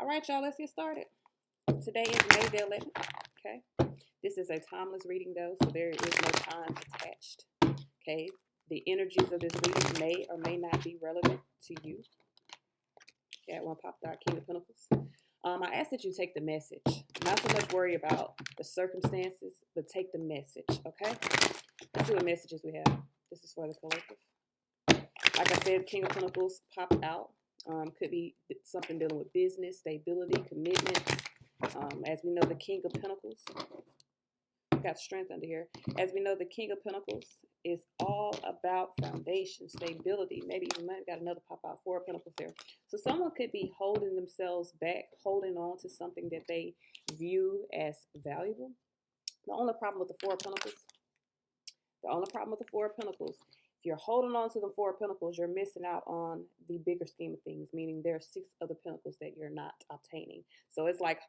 All right, y'all, let's get started. Today is May the 11th. Okay. This is a timeless reading, though, so there is no time attached. Okay. The energies of this reading may or may not be relevant to you. Yeah, one popped out, King of Pentacles. I ask that you take the message. Not so much worry about the circumstances, but take the message, okay? Let's see what messages we have. This is for the collective. Like I said, King of Pentacles popped out. Could be something dealing with business, stability, commitments. As we know, the King of Pentacles. Got strength under here. As we know, the King of Pentacles is all about foundation, stability. Maybe you might have got another pop out, Four of Pentacles there. So someone could be holding themselves back, holding on to something that they view as valuable. The only problem with the Four of Pentacles, if you're holding on to the Four of Pentacles, you're missing out on the bigger scheme of things, meaning there are 6 other Pentacles that you're not obtaining. So it's like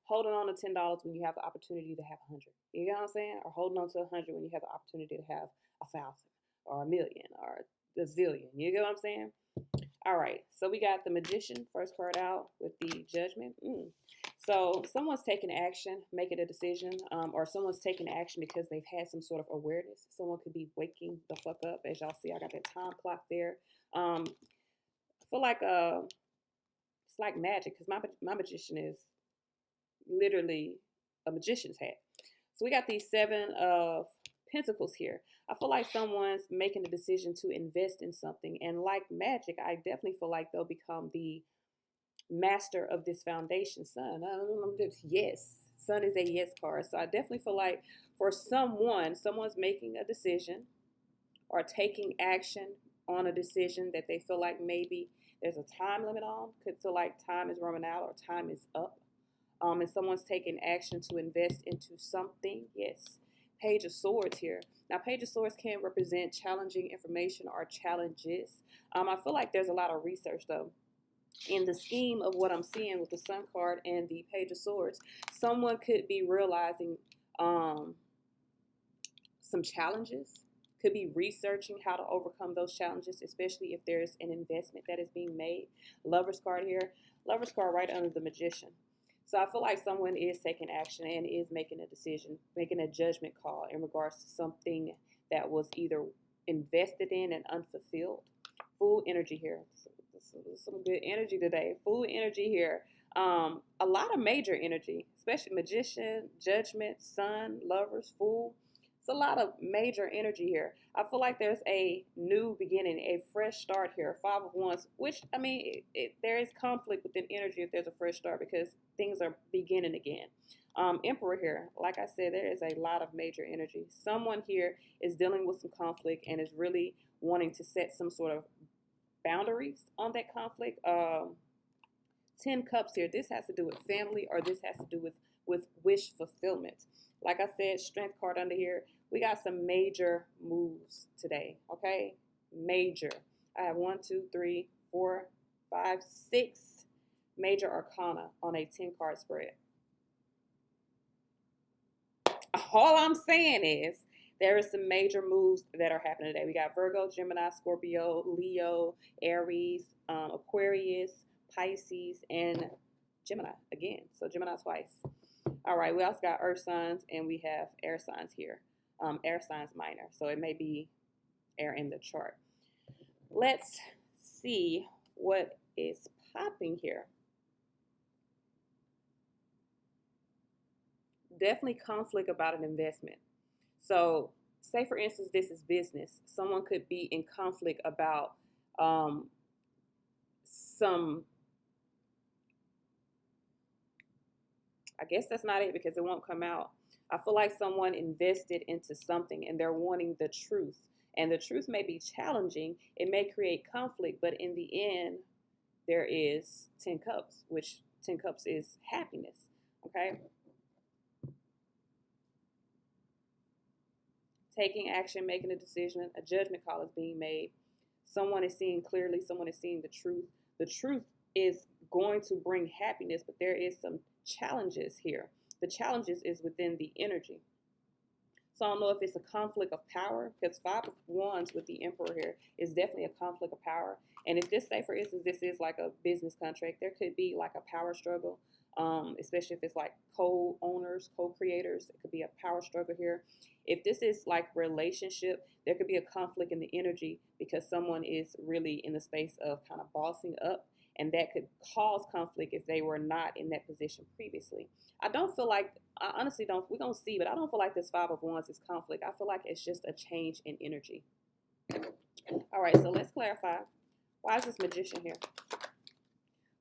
holding on to $10 when you have the opportunity to have 100. You know what I'm saying? Or holding on to 100 when you have the opportunity to have 1,000 or 1,000,000 or a zillion. You get what I'm saying? All right. So we got the Magician, first card out with the Judgment. So someone's taking action, making a decision, or someone's taking action because they've had some sort of awareness. Someone could be waking the fuck up. As y'all see, I got that time clock there. I feel like it's like magic because my magician is literally a magician's hat. So we got these 7 of Pentacles here. I feel like someone's making a decision to invest in something, and like magic, I definitely feel like they'll become the master of this foundation. Sun, I don't know if yes, Sun is a yes card. So I definitely feel like for someone's making a decision or taking action on a decision that they feel like maybe there's a time limit on. Could feel like time is running out or time is up. And someone's taking action to invest into something. Yes. Page of Swords here. Now, Page of Swords can represent challenging information or challenges. I feel like there's a lot of research, though. In the scheme of what I'm seeing with the Sun card and the Page of Swords, someone could be realizing some challenges, could be researching how to overcome those challenges, especially if there's an investment that is being made. Lover's card here. Lover's card right under the Magician. So I feel like someone is taking action and is making a decision, making a judgment call in regards to something that was either invested in and unfulfilled. Full energy here. Some good energy today. Full energy here. A lot of major energy, especially Magician, Judgment, Sun, Lovers, Fool. It's a lot of major energy here. I feel like there's a new beginning, a fresh start here. 5 of Wands, which, I mean, there is conflict within energy if there's a fresh start because things are beginning again. Emperor here, like I said, there is a lot of major energy. Someone here is dealing with some conflict and is really wanting to set some sort of boundaries on that conflict. 10 Cups here. This has to do with family, or this has to do with wish fulfillment. Like I said, Strength card under here. We got some major moves today, okay? Major. I have 1, 2, 3, 4, 5, 6 major arcana on a 10-card spread. All I'm saying is there is some major moves that are happening today. We got Virgo, Gemini, Scorpio, Leo, Aries, Aquarius, Pisces, and Gemini again. So Gemini twice. All right, we also got earth signs and we have air signs here. Air signs minor, so it may be air in the chart. Let's see what is popping here. Definitely conflict about an investment. So say, for instance, this is business. Someone could be in conflict about some, I guess that's not it because it won't come out. I feel like someone invested into something and they're wanting the truth. And the truth may be challenging. It may create conflict, but in the end, there is 10 Cups, which 10 Cups is happiness, okay? Taking action, making a decision, a judgment call is being made. Someone is seeing clearly. Someone is seeing the truth. The truth is going to bring happiness, but there is some challenges here. The challenges is within the energy. So I don't know if it's a conflict of power, because Five of Wands with the Emperor here is definitely a conflict of power. And if this, say for instance, this is like a business contract, there could be like a power struggle, especially if it's like co-owners, co-creators. It could be a power struggle here. If this is like relationship, there could be a conflict in the energy because someone is really in the space of kind of bossing up, and that could cause conflict if they were not in that position previously. I don't feel like, I honestly don't, we're going to see, but I don't feel like this Five of Wands is conflict. I feel like it's just a change in energy. All right, so let's clarify. Why is this Magician here?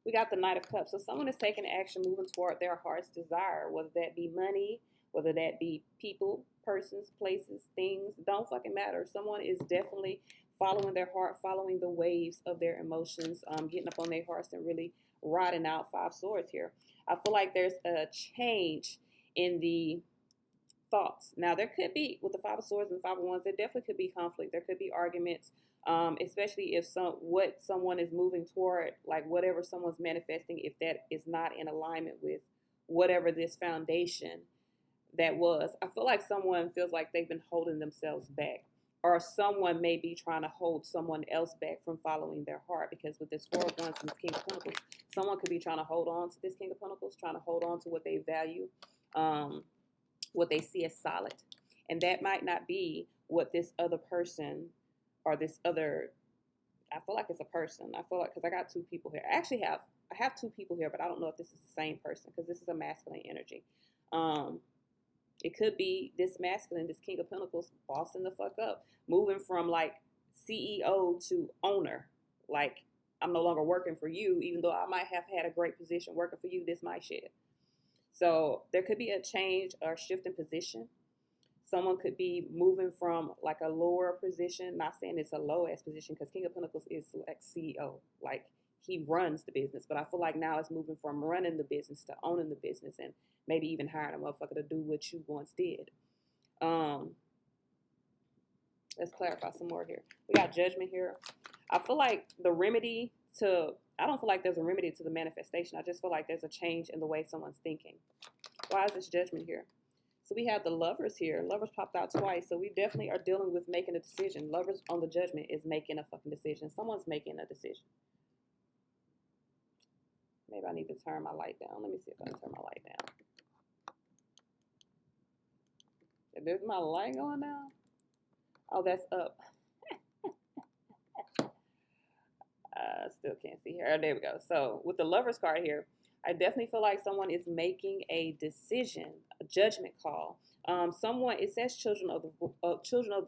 We got the Knight of Cups. So someone is taking action, moving toward their heart's desire, whether that be money, whether that be people, persons, places, things, don't fucking matter. Someone is definitely following their heart, following the waves of their emotions, getting up on their hearts and really riding out Five Swords here. I feel like there's a change in the thoughts. Now, there could be, with the Five of Swords and the Five of Wands, there definitely could be conflict. There could be arguments, especially if what someone is moving toward, like whatever someone's manifesting, if that is not in alignment with whatever this foundation that was. I feel like someone feels like they've been holding themselves back, or someone may be trying to hold someone else back from following their heart, because with this Four of Wands and this King of Pentacles, someone could be trying to hold on to this King of Pentacles, trying to hold on to what they value, what they see as solid. And that might not be what this other person or this other, I feel like it's a person. I feel like, because I got two people here. I have two people here, but I don't know if this is the same person, because this is a masculine energy. It could be this masculine, this King of Pentacles, bossing the fuck up, moving from like CEO to owner. Like, I'm no longer working for you, even though I might have had a great position working for you. This my shit. So there could be a change or shift in position. Someone could be moving from like a lower position, not saying it's a low ass position, because King of Pentacles is like CEO, like he runs the business. But I feel like now it's moving from running the business to owning the business, and maybe even hiring a motherfucker to do what you once did. Let's clarify some more here. We got Judgment here. I feel like the remedy to, I don't feel like there's a remedy to the manifestation. I just feel like there's a change in the way someone's thinking. Why is this Judgment here? So we have the Lovers here. Lovers popped out twice. So we definitely are dealing with making a decision. Lovers on the Judgment is making a fucking decision. Someone's making a decision. Maybe I need to turn my light down. Let me see if I can turn my light down. There's my light going down. Oh, that's up. Still can't see here. Oh, there we go. So with the Lovers card here, I definitely feel like someone is making a decision, a judgment call. Someone, it says children of the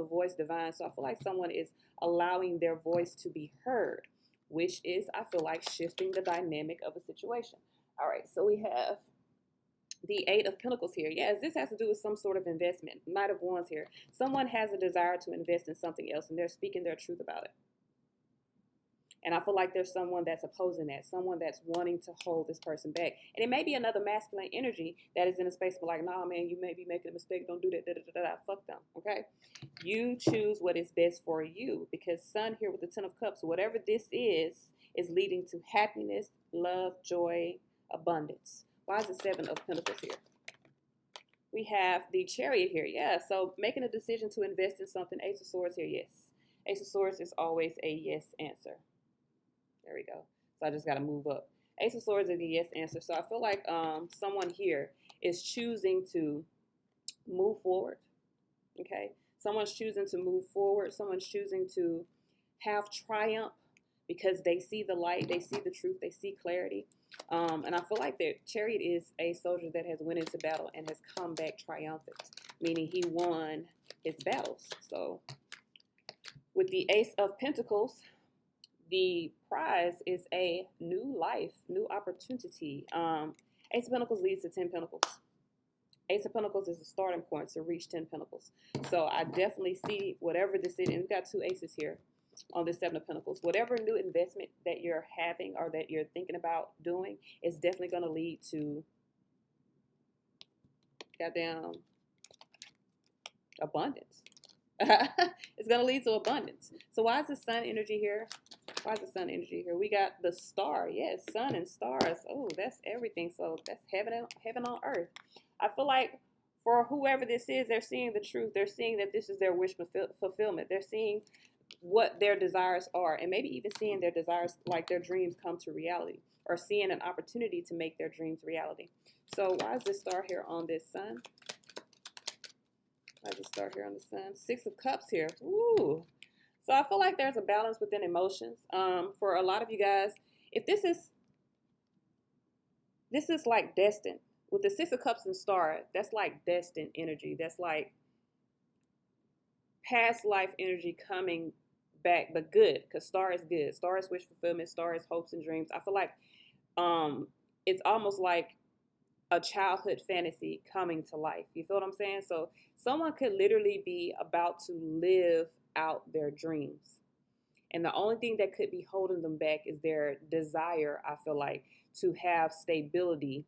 voice divine. So I feel like someone is allowing their voice to be heard, which is, I feel like, shifting the dynamic of a situation. All right, so we have the Eight of Pentacles here. Yes, this has to do with some sort of investment. Knight of Wands here. Someone has a desire to invest in something else, and they're speaking their truth about it. And I feel like there's someone that's opposing that, someone that's wanting to hold this person back. And it may be another masculine energy that is in a space where like, nah, man, you may be making a mistake. Don't do that. Da, da, da, da. Fuck them, okay? You choose what is best for you, because Sun here with the Ten of Cups, whatever this is leading to happiness, love, joy, abundance. Why is the Seven of Pentacles here? We have the Chariot here. Yeah, so making a decision to invest in something. Ace of Swords here, yes. Ace of Swords is always a yes answer. There we go. So I just got to move up. Ace of Swords is the yes answer. So I feel like someone here is choosing to move forward. Okay. Someone's choosing to move forward. Someone's choosing to have triumph because they see the light, they see the truth, they see clarity. And I feel like the Chariot is a soldier that has went into battle and has come back triumphant, meaning he won his battles. So with the Ace of Pentacles, the prize is a new life, new opportunity. Ace of Pentacles leads to 10 Pentacles. Ace of Pentacles is a starting point to reach 10 Pentacles. So I definitely see whatever this is, and we've got two aces here on this Seven of Pentacles. Whatever new investment that you're having or that you're thinking about doing is definitely going to lead to goddamn abundance. It's going to lead to abundance. So why is the Sun energy here? Why is the Sun energy here? We got the star. Yes, Sun and stars. Oh, that's everything. So that's heaven on earth. I feel like for whoever this is, they're seeing the truth. They're seeing that this is their wish fulfillment. They're seeing what their desires are, and maybe even seeing their desires, like their dreams, come to reality, or seeing an opportunity to make their dreams reality. So why is this star here on this sun? Why is this star here on the sun? Six of Cups here. Ooh. So I feel like there's a balance within emotions. For a lot of you guys, if this is like destined. With the Six of Cups and Star, that's like destined energy. That's like past life energy coming back, but good, because Star is good. Star is wish fulfillment. Star is hopes and dreams. I feel like it's almost like a childhood fantasy coming to life. You feel what I'm saying? So someone could literally be about to live out their dreams. And the only thing that could be holding them back is their desire, I feel like, to have stability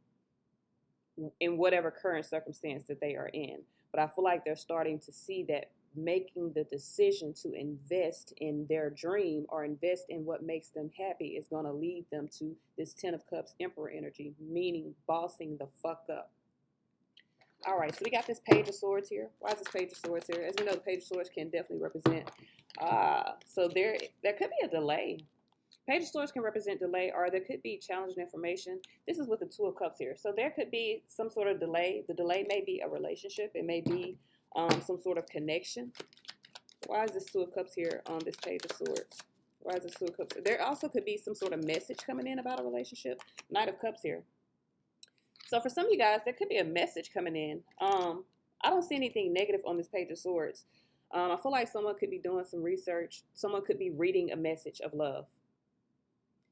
in whatever current circumstance that they are in. But I feel like they're starting to see that making the decision to invest in their dream or invest in what makes them happy is going to lead them to this Ten of Cups Emperor energy, meaning bossing the fuck up. All right, so we got this Page of Swords here. Why is this Page of Swords here? As we know, the Page of Swords can definitely represent. So there could be a delay. Page of Swords can represent delay, or there could be challenging information. This is with the Two of Cups here. So there could be some sort of delay. The delay may be a relationship. It may be some sort of connection. Why is this Two of Cups here on this Page of Swords? Why is this Two of Cups? There also could be some sort of message coming in about a relationship. Knight of Cups here. So for some of you guys, there could be a message coming in. I don't see anything negative on this Page of Swords. I feel like someone could be doing some research. Someone could be reading a message of love.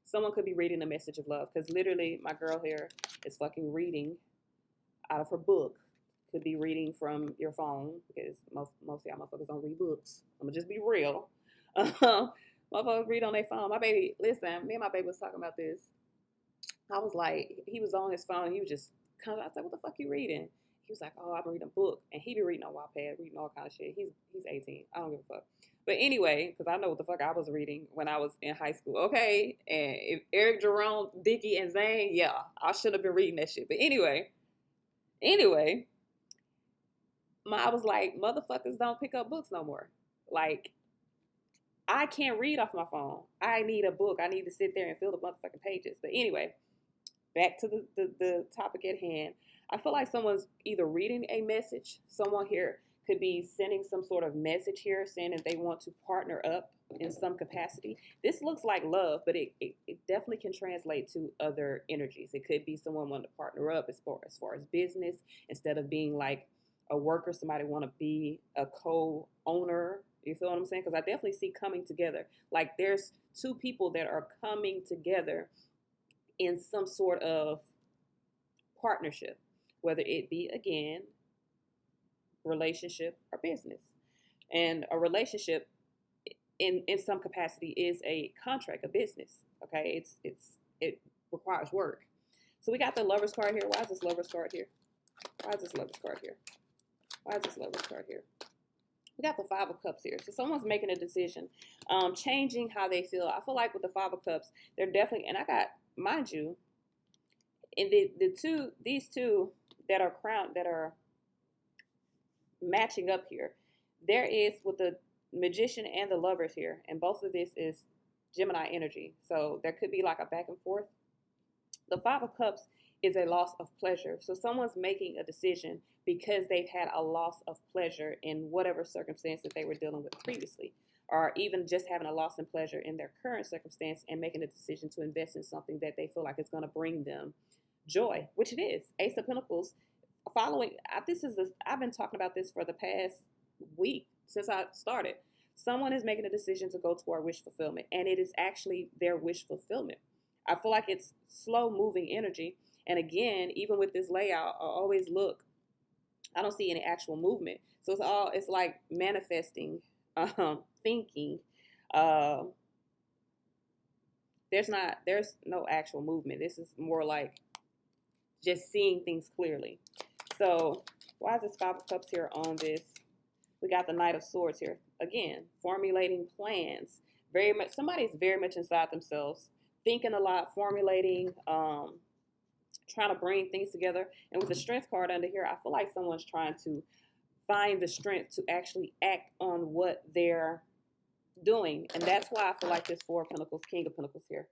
Someone could be reading a message of love, because literally my girl here is fucking reading out of her book. Could be reading from your phone, because most of y'all motherfuckers don't read books. I'm gonna just be real. Motherfuckers read on their phone. My baby, listen, me and my baby was talking about this. I was like, he was on his phone. He was just kind of, I said, what the fuck you reading? He was like, oh, I'm reading a book. And he be reading on Wattpad, reading all kind of shit. He's 18. I don't give a fuck. But anyway, because I know what the fuck I was reading when I was in high school. Okay. And if Eric, Jerome, Dickie, and Zane, yeah, I should have been reading that shit. But anyway, I was like, motherfuckers don't pick up books no more. Like, I can't read off my phone. I need a book. I need to sit there and fill the motherfucking pages. But anyway, back to the topic at hand. I feel like someone's either reading a message. Someone here could be sending some sort of message here saying that they want to partner up in some capacity. This looks like love, but it definitely can translate to other energies. It could be someone wanting to partner up as far as business, instead of being like a worker. Somebody want to be a co-owner. You feel what I'm saying? Because I definitely see coming together. Like there's two people that are coming together in some sort of partnership, whether it be, again, relationship or business. And a relationship in some capacity is a contract, a business. Okay, it requires work. So we got the Lovers card here. Why is this Lovers card here? Why is this Lovers card here? Why is this Lovers card here? We got the Five of Cups here. So someone's making a decision, changing how they feel. I feel like with the Five of Cups, they're definitely, and I got, mind you, in these two that are crowned, that are matching up here, there is with the Magician and the Lovers here, and both of this is Gemini energy. So there could be like a back and forth. The Five of Cups is a loss of pleasure. So someone's making a decision because they've had a loss of pleasure in whatever circumstance that they were dealing with previously, or even just having a loss in pleasure in their current circumstance and making a decision to invest in something that they feel like is going to bring them joy, which it is. Ace of Pentacles. I've been talking about this for the past week since I started. Someone is making a decision to go toward wish fulfillment, and it is actually their wish fulfillment. I feel like it's slow moving energy. And again, even with this layout, I always look, I don't see any actual movement. So it's like manifesting, thinking. There's no actual movement. This is more like just seeing things clearly. So why is this Five of Cups here on this? We got the Knight of Swords here. Again, formulating plans. Somebody's very much inside themselves, thinking a lot, formulating, trying to bring things together. And with the strength card under here, I feel like someone's trying to find the strength to actually act on what they're doing. And that's why I feel like this Four of Pentacles, King of Pentacles here,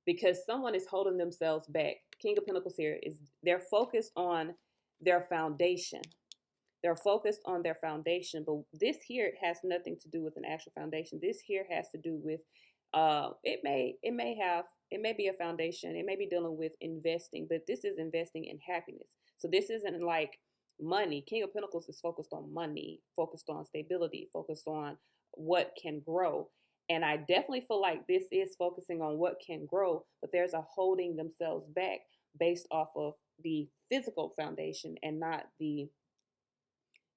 because someone is holding themselves back. King of Pentacles here is they're focused on their foundation. They're focused on their foundation, but this here has nothing to do with an actual foundation. This here has to do with it may be a foundation. It may be dealing with investing, but this is investing in happiness. So this isn't like money. King of Pentacles is focused on money, focused on stability, focused on what can grow. And I definitely feel like this is focusing on what can grow, but there's a holding themselves back based off of the physical foundation and not the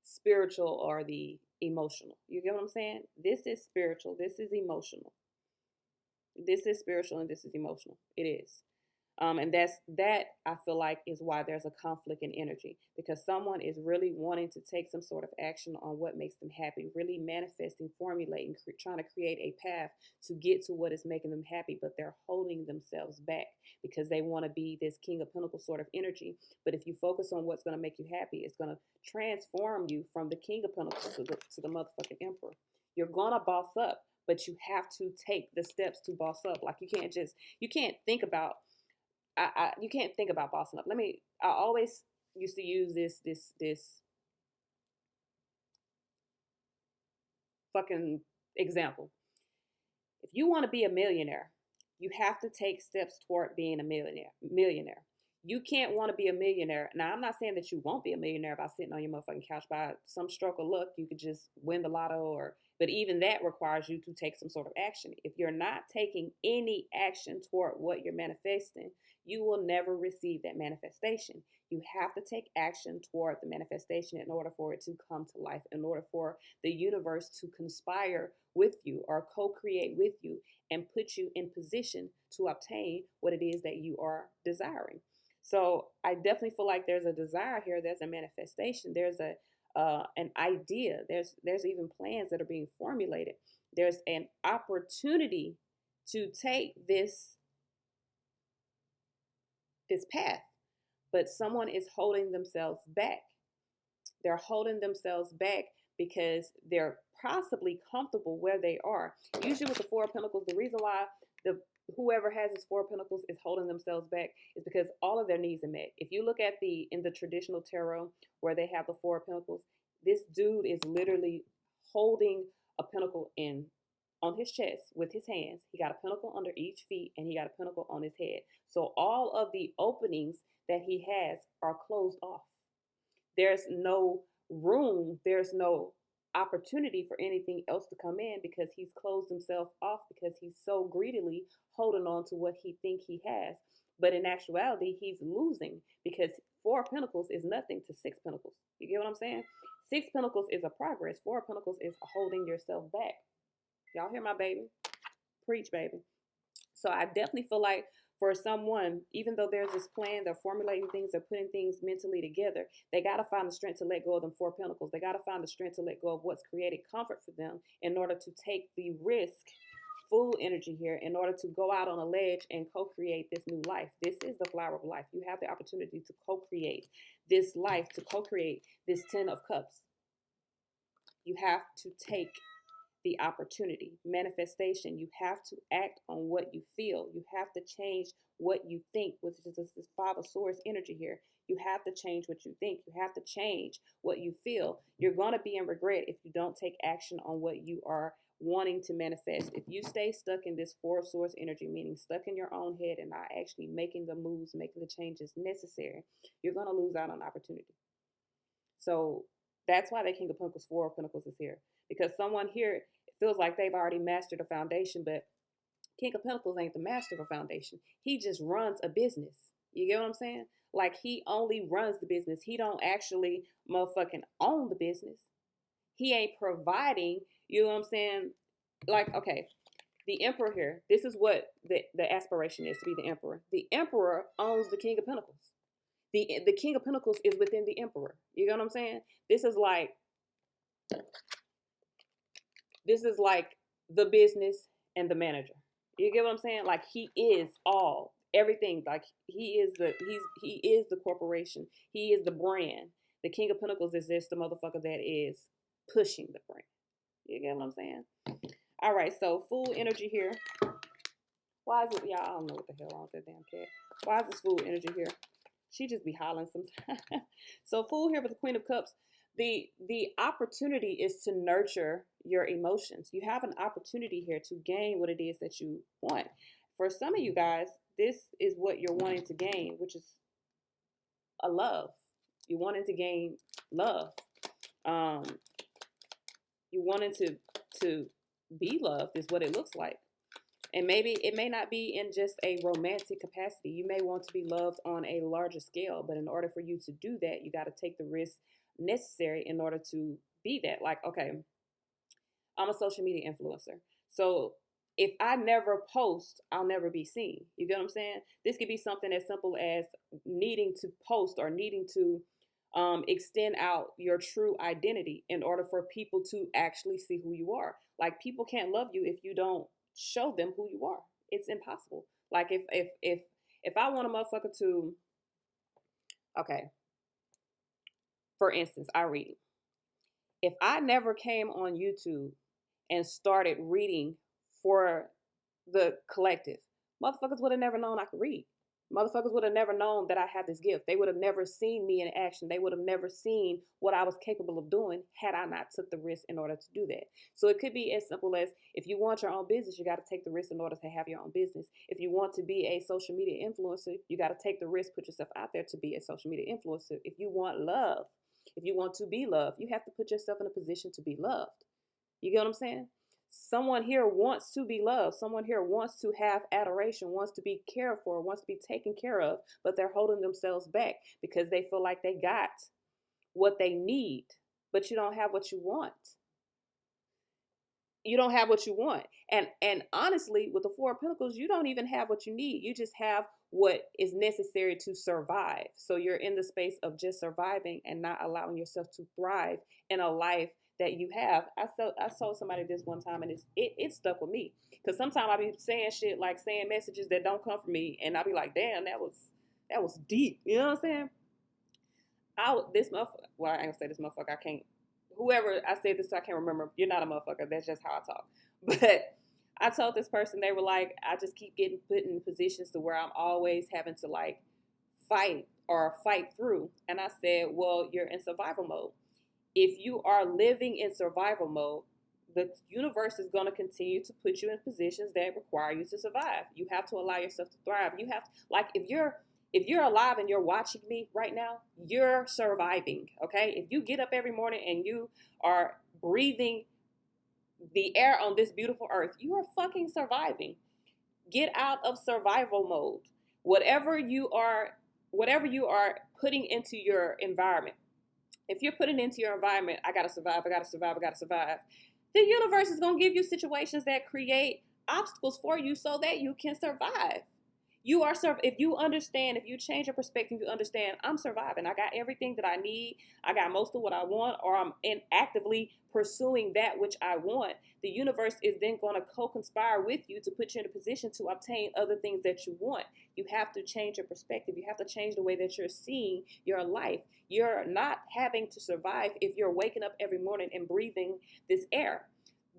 spiritual or the emotional. You get what I'm saying? This is spiritual. This is emotional. This is spiritual and this is emotional. It is. And that I feel like is why there's a conflict in energy, because someone is really wanting to take some sort of action on what makes them happy, really manifesting, formulating, trying to create a path to get to what is making them happy, but they're holding themselves back because they want to be this King of Pentacles sort of energy. But if you focus on what's going to make you happy, it's going to transform you from the King of Pentacles to the motherfucking Emperor. You're going to boss up, but you have to take the steps to boss up. Like you can't think about you can't think about bossing up. I always used to use this fucking example. If you want to be a millionaire, you have to take steps toward being a millionaire. You can't want to be a millionaire. Now, I'm not saying that you won't be a millionaire by sitting on your motherfucking couch. By some stroke of luck, you could just win the lotto, but even that requires you to take some sort of action. If you're not taking any action toward what you're manifesting, you will never receive that manifestation. You have to take action toward the manifestation in order for it to come to life, in order for the universe to conspire with you or co-create with you and put you in position to obtain what it is that you are desiring. So I definitely feel like there's a desire here. There's a manifestation. There's an idea. There's even plans that are being formulated. There's an opportunity to take this path, but someone is holding themselves back. They're holding themselves back because they're possibly comfortable where they are. Usually with the Four of Pentacles, the reason why whoever has this Four of Pentacles is holding themselves back is because all of their needs are met. If you look at in the traditional tarot where they have the Four of Pentacles, this dude is literally holding a pentacle on his chest with his hands. He got a pentacle under each feet and he got a pentacle on his head. So all of the openings that he has are closed off. There's no room, there's no opportunity for anything else to come in because he's closed himself off because he's so greedily holding on to what he thinks he has. But in actuality, he's losing because Four of Pentacles is nothing to Six Pentacles. You get what I'm saying? Six Pentacles is a progress. Four of Pentacles is holding yourself back. Y'all hear my baby? Preach, baby. So I definitely feel like for someone, even though there's this plan, they're formulating things, they're putting things mentally together, they got to find the strength to let go of them Four Pentacles. They got to find the strength to let go of what's created comfort for them in order to take the risk, full energy here, in order to go out on a ledge and co-create this new life. This is the flower of life. You have the opportunity to co-create this life, to co-create this Ten of Cups. You have to take the opportunity. Manifestation, you have to act on what you feel. You have to change what you think, which is this Five of Swords energy here. You have to change what you think. You have to change what you feel. You're going to be in regret if you don't take action on what you are wanting to manifest. If you stay stuck in this Four of Swords energy, meaning stuck in your own head and not actually making the moves, making the changes necessary, you're going to lose out on opportunity. So that's why the King of Pentacles, Four of Pentacles is here. Because someone here feels like they've already mastered a foundation, but King of Pentacles ain't the master of a foundation. He just runs a business. You get what I'm saying? Like he only runs the business. He don't actually motherfucking own the business. He ain't providing, you know what I'm saying? Like, okay, the Emperor here, this is what the aspiration is, to be the Emperor. The Emperor owns the King of Pentacles. The King of Pentacles is within the Emperor. You know what I'm saying? This is like the business and the manager. You get what I'm saying? Like he is all. everything. Like he is the corporation. He is the brand. The King of Pentacles is just the motherfucker that is pushing the brand. You get what I'm saying? All right, so Fool energy here. Why is it, y'all? I don't know what the hell wrong with that damn cat. Why is this Fool energy here? She just be hollering sometimes. So Fool here with the Queen of Cups. The opportunity is to nurture your emotions. You have an opportunity here to gain what it is that you want. For some of you guys, this is what you're wanting to gain, which is a love. You're wanting to gain love. You wanting to be loved is what it looks like. And maybe it may not be in just a romantic capacity. You may want to be loved on a larger scale, but in order for you to do that, you got to take the risk necessary in order to be that. Like, okay, I'm a social media influencer. So if I never post, I'll never be seen. You get what I'm saying? This could be something as simple as needing to post or needing to extend out your true identity in order for people to actually see who you are. Like, people can't love you if you don't show them who you are. It's impossible. Like, if I want a motherfucker to, okay, for instance, I read. If I never came on YouTube and started reading for the collective, motherfuckers would have never known I could read. Motherfuckers would have never known that I had this gift. They would have never seen me in action. They would have never seen what I was capable of doing had I not took the risk in order to do that. So it could be as simple as, if you want your own business, you got to take the risk in order to have your own business. If you want to be a social media influencer, you got to take the risk, put yourself out there to be a social media influencer. If you want love, if you want to be loved, you have to put yourself in a position to be loved. You get what I'm saying? Someone here wants to be loved. Someone here wants to have adoration, wants to be cared for, wants to be taken care of, but they're holding themselves back because they feel like they got what they need, but you don't have what you want. You don't have what you want. And honestly, with the Four of Pentacles, you don't even have what you need. You just have what is necessary to survive. So you're in the space of just surviving and not allowing yourself to thrive in a life that you have. I told somebody this one time, and it stuck with me, because sometimes I be saying shit, like saying messages that don't come from me, and I be like, damn, that was deep. You know what I'm saying? This motherfucker. Well, I ain't gonna say this motherfucker. I can't. Whoever I said this to, I can't remember. You're not a motherfucker. That's just how I talk. But I told this person, they were like, I just keep getting put in positions to where I'm always having to like fight through. And I said, well, you're in survival mode. If you are living in survival mode, the universe is going to continue to put you in positions that require you to survive. You have to allow yourself to thrive. You have to, like, if you're alive and you're watching me right now, you're surviving, okay? If you get up every morning and you are breathing the air on this beautiful earth, you are fucking surviving. Get out of survival mode. Whatever you are putting into your environment, if you're putting into your environment, I gotta survive, the universe is gonna give you situations that create obstacles for you so that you can survive. If you understand, if you change your perspective, you understand, I'm surviving. I got everything that I need. I got most of what I want, or I'm actively pursuing that which I want. The universe is then going to co-conspire with you to put you in a position to obtain other things that you want. You have to change your perspective. You have to change the way that you're seeing your life. You're not having to survive if you're waking up every morning and breathing this air.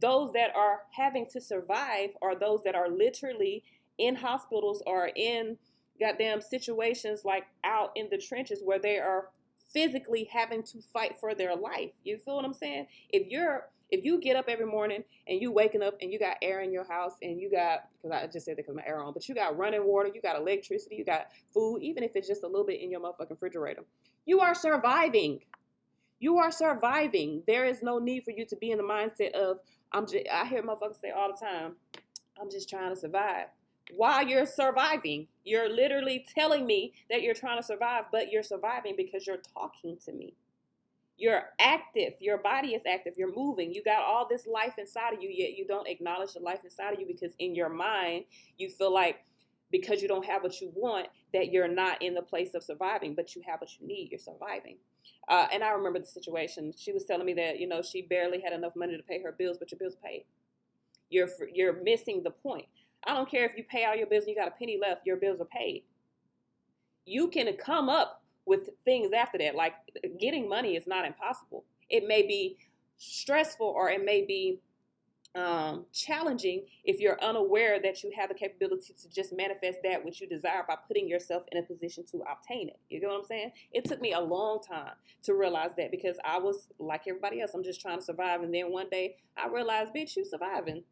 Those that are having to survive are those that are literally in hospitals or in goddamn situations like out in the trenches where they are physically having to fight for their life. You feel what I'm saying? If you get up every morning and you waking up and you got air in your house and you got, because I just said that because my air on, but you got running water, you got electricity, you got food, even if it's just a little bit in your motherfucking refrigerator, you are surviving. You are surviving. There is no need for you to be in the mindset of, I hear motherfuckers say all the time, I'm just trying to survive. While you're surviving, you're literally telling me that you're trying to survive, but you're surviving because you're talking to me. You're active. Your body is active. You're moving. You got all this life inside of you, yet you don't acknowledge the life inside of you because in your mind, you feel like because you don't have what you want, that you're not in the place of surviving, but you have what you need. You're surviving. And I remember the situation. She was telling me that, she barely had enough money to pay her bills, but your bills paid. You're missing the point. I don't care if you pay all your bills and you got a penny left, your bills are paid. You can come up with things after that. Like, getting money is not impossible. It may be stressful, or it may be challenging if you're unaware that you have the capability to just manifest that which you desire by putting yourself in a position to obtain it. You get what I'm saying? It took me a long time to realize that, because I was like everybody else. I'm just trying to survive. And then one day I realized, bitch, you surviving.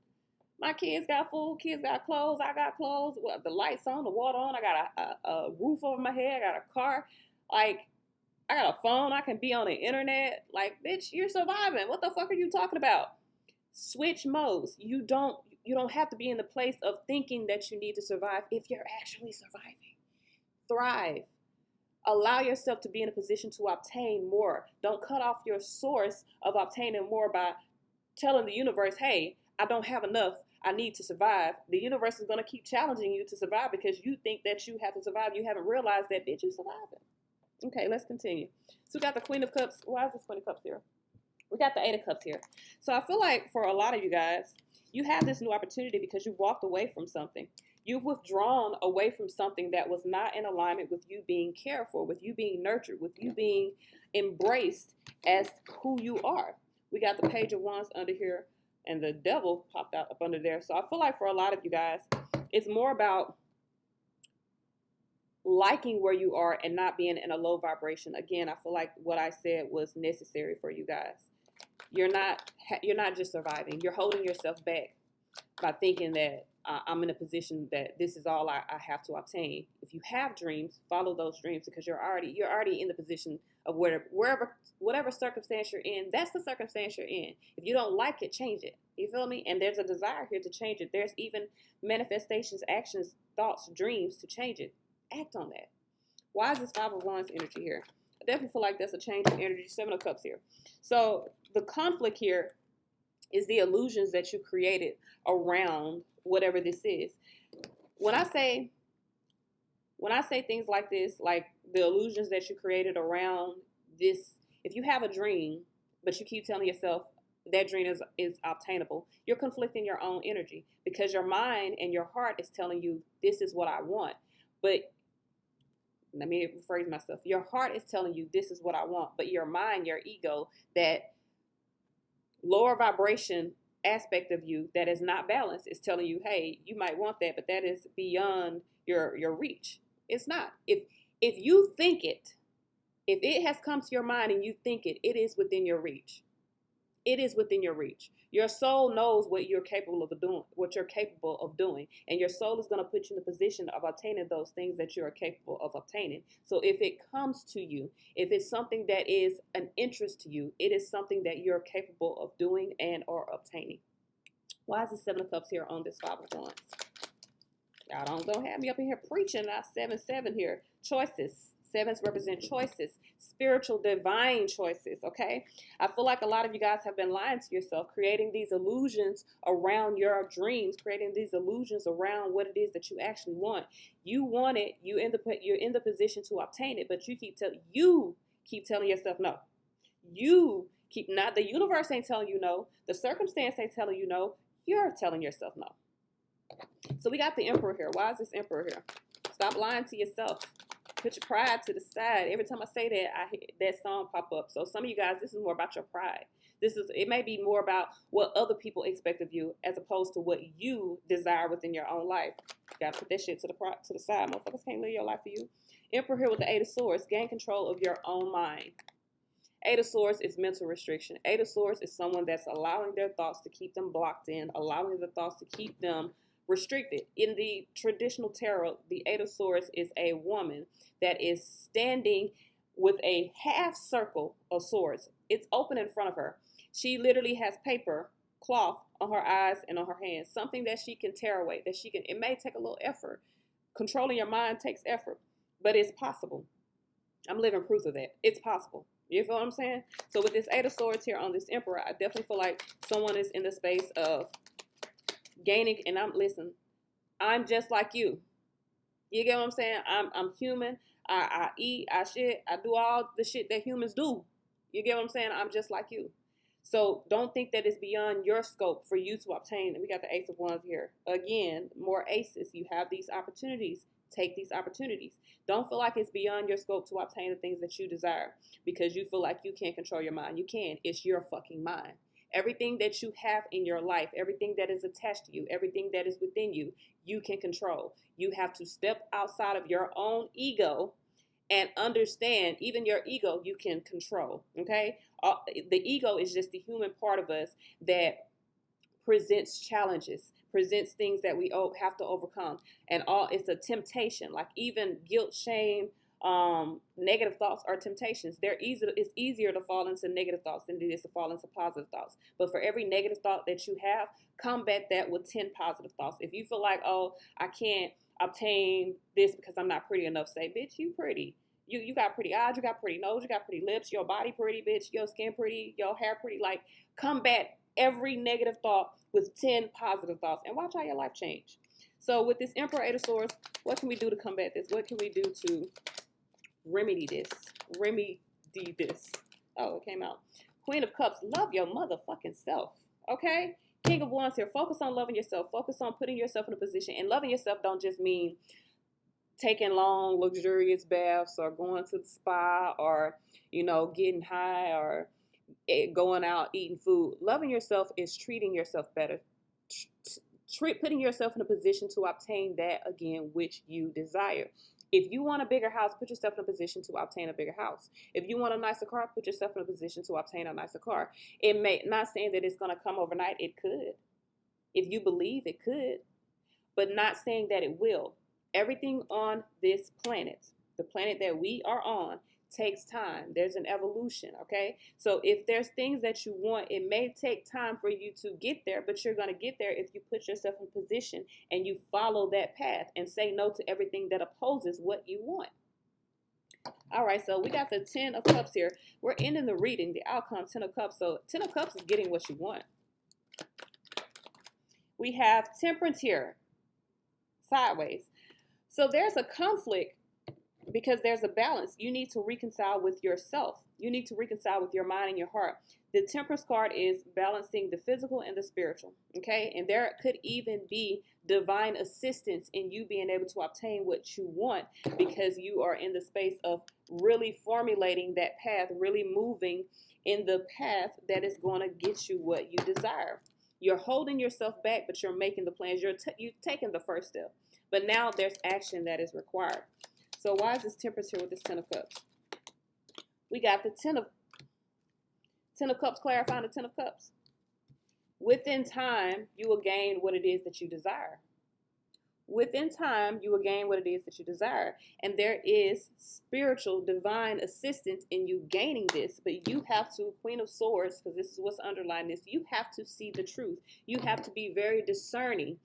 My kids got food, kids got clothes, I got clothes, the lights on, the water on, I got a roof over my head, I got a car, like, I got a phone, I can be on the internet. Like, bitch, you're surviving. What the fuck are you talking about? Switch modes. You don't have to be in the place of thinking that you need to survive if you're actually surviving. Thrive. Allow yourself to be in a position to obtain more. Don't cut off your source of obtaining more by telling the universe, hey, I don't have enough, I need to survive. The universe is going to keep challenging you to survive because you think that you have to survive. You haven't realized that, bitch, you're surviving. Okay, let's continue. So we got the Queen of Cups. Why is this Queen of Cups here? We got the Eight of Cups here. So I feel like for a lot of you guys, you have this new opportunity because you walked away from something. You've withdrawn away from something that was not in alignment with you being cared for, with you being nurtured, with you being embraced as who you are. We got the Page of Wands under here, and the Devil popped out up under there. So I feel like for a lot of you guys, it's more about liking where you are and not being in a low vibration. Again, I feel like what I said was necessary for you guys. You're not just surviving. You're holding yourself back by thinking that I'm in a position that this is all I have to obtain. If you have dreams, follow those dreams, because you're already in the position of whatever circumstance you're in. That's the circumstance you're in. If you don't like it, change it. You feel me? And there's a desire here to change it. There's even manifestations, actions, thoughts, dreams to change it. Act on that. Why is this Five of Wands energy here? I definitely feel like that's a change in energy. Seven of Cups here. So the conflict here is the illusions that you created around whatever this is. When I say things like this, like the illusions that you created around this, if you have a dream, but you keep telling yourself that dream is obtainable, you're conflicting your own energy, because your mind and your heart is telling you this is what I want. But let me rephrase myself. Your heart is telling you this is what I want, but your mind, your ego, that lower vibration aspect of you that is not balanced is telling you, hey, you might want that, but that is beyond your reach. It's not. If you think it, if it has come to your mind and you think it, it is within your reach. It is within your reach. Your soul knows what you're capable of doing, and your soul is going to put you in the position of obtaining those things that you are capable of obtaining. So if it comes to you, if it's something that is an interest to you, it is something that you're capable of doing and or obtaining. Why is the Seven of Cups here on this Five of Wands? Y'all don't have me up in here preaching. 7-7 here. Choices. Sevens represent choices, spiritual, divine choices, okay? I feel like a lot of you guys have been lying to yourself, creating these illusions around your dreams, creating these illusions around what it is that you actually want. You want it, you're in the position to obtain it, but you keep telling yourself no. The universe ain't telling you no, the circumstance ain't telling you no, you're telling yourself no. So we got the Emperor here. Why is this Emperor here? Stop lying to yourself. Put your pride to the side. Every time I say that, I hear that song pop up. So some of you guys, this is more about your pride. It may be more about what other people expect of you as opposed to what you desire within your own life. You gotta put that shit to the side. Motherfuckers can't live your life for you. Emperor here with the Eight of Swords. Gain control of your own mind. Eight of Swords is mental restriction. Eight of Swords is someone that's allowing their thoughts to keep them blocked in, allowing the thoughts to keep them restricted. In the traditional tarot, the Eight of Swords is a woman that is standing with a half circle of swords. It's open in front of her. She literally has paper, cloth on her eyes and on her hands, something that she can tear away, it may take a little effort. Controlling your mind takes effort, but it's possible. I'm living proof of that. It's possible. You feel what I'm saying? So with this Eight of Swords here on this Emperor, I definitely feel like someone is in the space of gaining, and I'm just like you. You get what I'm saying? I'm human. I eat, I shit, I do all the shit that humans do. You get what I'm saying? I'm just like you. So don't think that it's beyond your scope for you to obtain. We got the Ace of Wands here. Again, more aces. You have these opportunities. Take these opportunities. Don't feel like it's beyond your scope to obtain the things that you desire because you feel like you can't control your mind. You can. It's your fucking mind. Everything that you have in your life, everything that is attached to you, everything that is within you, you can control. You have to step outside of your own ego and understand even your ego you can control, okay? The ego is just the human part of us that presents challenges, presents things that we have to overcome. And it's a temptation, like even guilt, shame, negative thoughts are temptations. It's easier to fall into negative thoughts than it is to fall into positive thoughts. But for every negative thought that you have, combat that with 10 positive thoughts. If you feel like, oh, I can't obtain this because I'm not pretty enough, say, bitch, you pretty. You got pretty eyes, you got pretty nose, you got pretty lips, your body pretty, bitch, your skin pretty, your hair pretty. Like, combat every negative thought with 10 positive thoughts and watch how your life change. So with this Emperor, Eight of Swords, what can we do to combat this? What can we do to remedy this? Oh, it came out. Queen of Cups, love your motherfucking self, okay? King of Wands here, focus on loving yourself. Focus on putting yourself in a position. And loving yourself don't just mean taking long, luxurious baths or going to the spa or, getting high or going out eating food. Loving yourself is treating yourself better. Putting yourself in a position to obtain that, again, which you desire. If you want a bigger house, put yourself in a position to obtain a bigger house. If you want a nicer car, put yourself in a position to obtain a nicer car. Not saying that it's going to come overnight. It could. If you believe, it could. But not saying that it will. Everything on this planet, the planet that we are on, takes time. There's an evolution, okay? So if there's things that you want, it may take time for you to get there, but you're going to get there if you put yourself in position and you follow that path and say no to everything that opposes what you want. All right, so we got the 10 of Cups here. We're ending the reading, the outcome, 10 of Cups. So 10 of Cups is getting what you want. We have Temperance here, sideways. So there's a conflict because there's a balance. You need to reconcile with yourself. You need to reconcile with your mind and your heart. The Temperance card is balancing the physical and the spiritual, okay? And there could even be divine assistance in you being able to obtain what you want because you are in the space of really formulating that path, really moving in the path that is going to get you what you desire. You're holding yourself back, but you're making the plans. You've taken the first step. But now there's action that is required. So why is this Temperance here with this 10 of Cups? We got the 10 of Cups clarifying the 10 of Cups. Within time, you will gain what it is that you desire. Within time, you will gain what it is that you desire. And there is spiritual, divine assistance in you gaining this. But you have to, Queen of Swords, because this is what's underlying this, you have to see the truth. You have to be very discerning.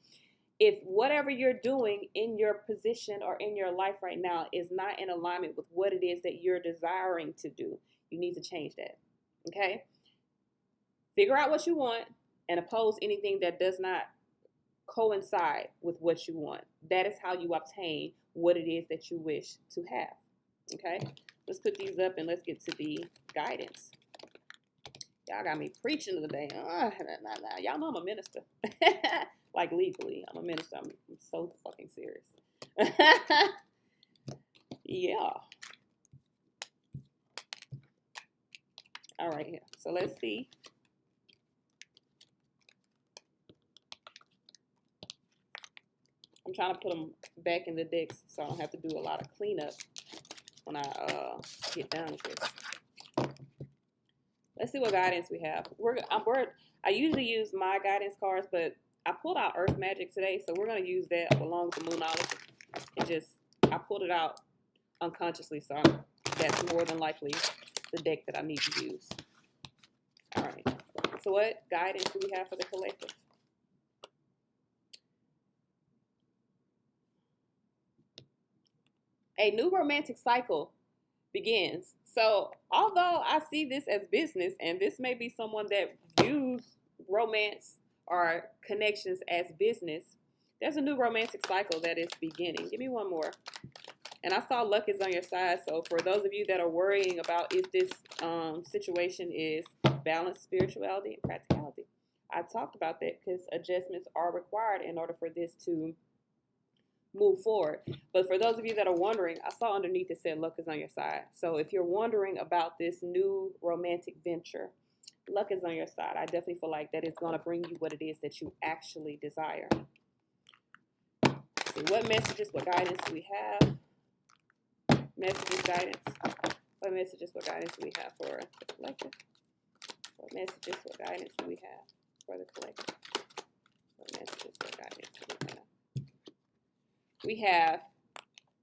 If whatever you're doing in your position or in your life right now is not in alignment with what it is that you're desiring to do, you need to change that, okay? Figure out what you want and oppose anything that does not coincide with what you want. That is how you obtain what it is that you wish to have, okay? Let's put these up and let's get to the guidance. Y'all got me preaching today. Y'all know I'm a minister. Like legally, I'm a minister. I'm so fucking serious. Yeah. All right, here. So let's see. I'm trying to put them back in the decks so I don't have to do a lot of cleanup when I get done with this. Let's see what guidance we have. I usually use my guidance cards, but I pulled out Earth Magic today, so we're going to use that along with the Moonology. I pulled it out unconsciously, so that's more than likely the deck that I need to use. All right. So what guidance do we have for the collective? A new romantic cycle begins. So although I see this as business, and this may be someone that views romance or connections as business, there's a new romantic cycle that is beginning. Give me one more, And I saw luck is on your side. So for those of you that are worrying about if this situation is balanced spirituality and practicality, I talked about that because adjustments are required in order for this to move forward. But for those of you that are wondering, I saw underneath it said luck is on your side. So if you're wondering about this new romantic venture, luck is on your side. I definitely feel like that is going to bring you what it is that you actually desire. So what messages, what guidance do we have? Messages, guidance. What messages, what guidance do we have for the collective? What messages, what guidance do we have for the collective? What messages, what guidance do we have? We have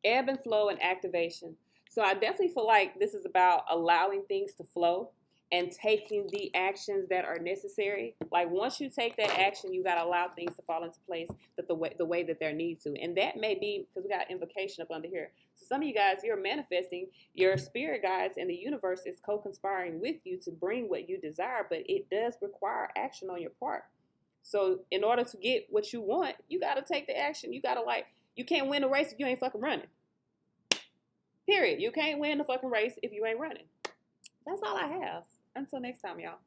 ebb and flow and activation. So I definitely feel like this is about allowing things to flow and taking the actions that are necessary. Like once you take that action, you got to allow things to fall into place that the way that they're need to. And that may be, because we got invocation up under here. So some of you guys, you're manifesting, your spirit guides and the universe is co-conspiring with you to bring what you desire, but it does require action on your part. So in order to get what you want, you got to take the action. You got to you can't win a race if you ain't fucking running. Period. You can't win the fucking race if you ain't running. That's all I have. Until next time, y'all.